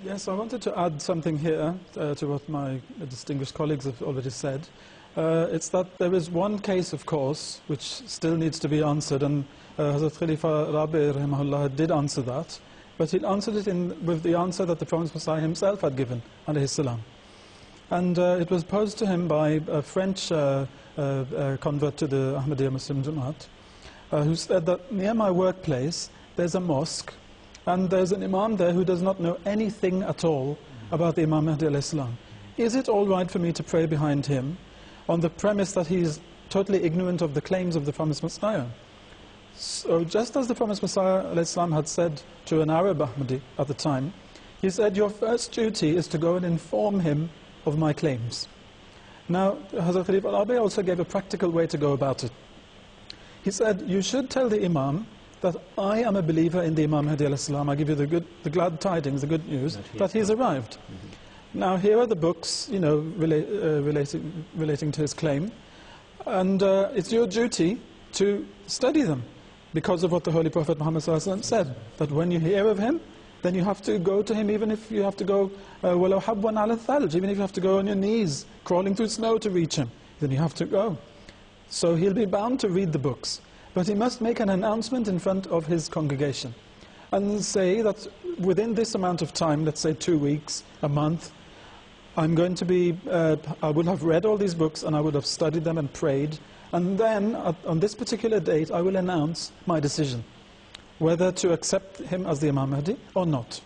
Yes, I wanted to add something here to what my distinguished colleagues have already said. It's that there is one case, of course, which still needs to be answered, and Hazrat Khalifa Rabi' rahimahullah did answer that, but he answered it with the answer that the Promised Messiah himself had given, alayhi salam. And it was posed to him by a French convert to the Ahmadiyya Muslim Jamaat, who said that near my workplace there's a mosque, and there's an imam there who does not know anything at all about the Imam Mahdi alayhi salam. Is it all right for me to pray behind him on the premise that he's totally ignorant of the claims of the Promised Messiah? So just as the Promised Messiah alayhi salam had said to an Arab Ahmadi at the time, he said, your first duty is to go and inform him of my claims. Now, Hazrat Khalifa Rabi' also gave a practical way to go about it. He said, you should tell the imam that I am a believer in the Imam Mahdi alayhi salam. I give you the glad tidings, the good news, that he's arrived. Now, here are the books, you know, relating to his claim, and it's your duty to study them, because of what the Holy Prophet Muhammad said, that when you hear of him, then you have to go to him, even if you have to go وَلَوْ حَبْوًا عَلَى الثَّلْجِ, even if you have to go on your knees, crawling through snow to reach him, then you have to go. So he'll be bound to read the books, but he must make an announcement in front of his congregation and say that within this amount of time, let's say 2 weeks, a month, I'm going to be, I will have read all these books and I would have studied them and prayed, and then on this particular date I will announce my decision, whether to accept him as the Imam Mahdi or not.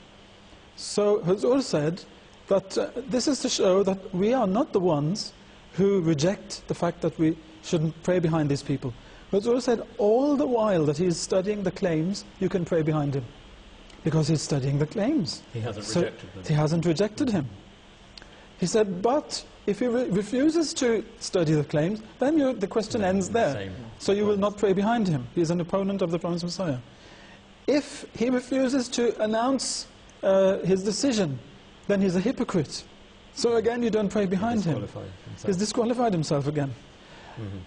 So Huzur said that this is to show that we are not the ones who reject the fact that we shouldn't pray behind these people. Huzur said all the while that he is studying the claims, you can pray behind him, because he's studying the claims. He hasn't rejected them. He hasn't rejected him. He said, but if he refuses to study the claims, then the question ends there. So you will not pray behind him. He is an opponent of the Promised Messiah. If he refuses to announce his decision, then he's a hypocrite. So again, you don't pray behind him. He's disqualified himself again.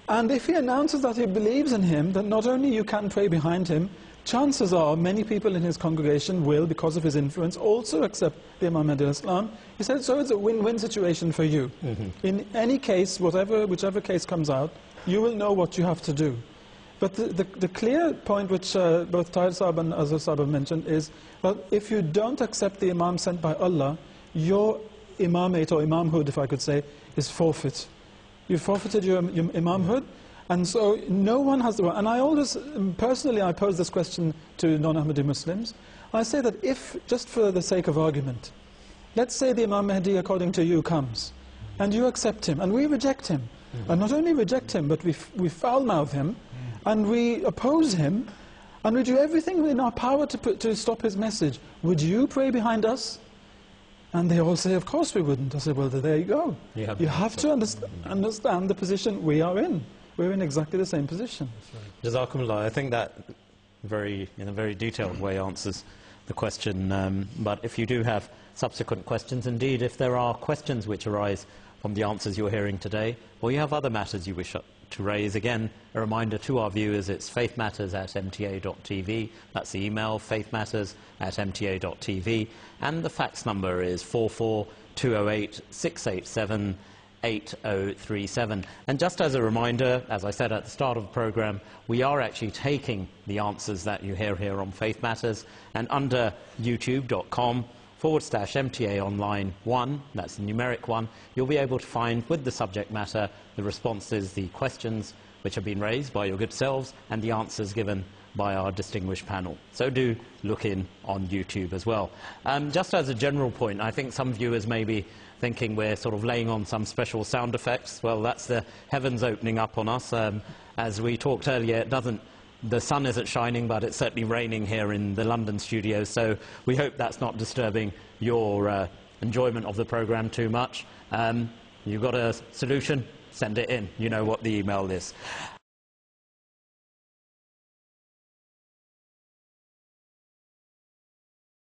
And if he announces that he believes in him, then not only you can pray behind him, chances are many people in his congregation will, because of his influence, also accept the Imam Mahdi al-Islam. He said, so it's a win-win situation for you. In any case, whichever case comes out, you will know what you have to do. But the clear point which both Tahir Saab and Azhar Saab have mentioned is that if you don't accept the Imam sent by Allah, your imamate or imamhood, if I could say, is forfeit. You forfeited your imamhood, and so no one has the right. And I always, personally, I pose this question to non-Ahmadi Muslims. I say that if, just for the sake of argument, let's say the Imam Mahdi, according to you, comes, and you accept him, and we reject him, and not only reject him, but we foul-mouth him, and we oppose him, and we do everything in our power to stop his message, would you pray behind us? And they all say, of course we wouldn't. I said, well, there you go. You have to understand the position we are in. We're in exactly the same position. Jazakumullah. I think that in a very detailed way answers the question. But if you do have subsequent questions, indeed, if there are questions which arise from the answers you're hearing today, or you have other matters you wish to raise, again, a reminder to our viewers, it's faithmatters@mta.tv. That's the email, faithmatters@mta.tv. And the fax number is 44208 687 8037. And just as a reminder, as I said at the start of the program, we are actually taking the answers that you hear here on Faith Matters, and under youtube.com/MTA Online 1, that's the numeric one, you'll be able to find with the subject matter the responses, the questions which have been raised by your good selves, and the answers given by our distinguished panel. So do look in on YouTube as well. Just as a general point, I think some viewers may be thinking we're sort of laying on some special sound effects. Well, that's the heavens opening up on us. As we talked earlier, the sun isn't shining, but it's certainly raining here in the London studio, so we hope that's not disturbing your enjoyment of the program too much. You've got a solution? Send it in. You know what the email is.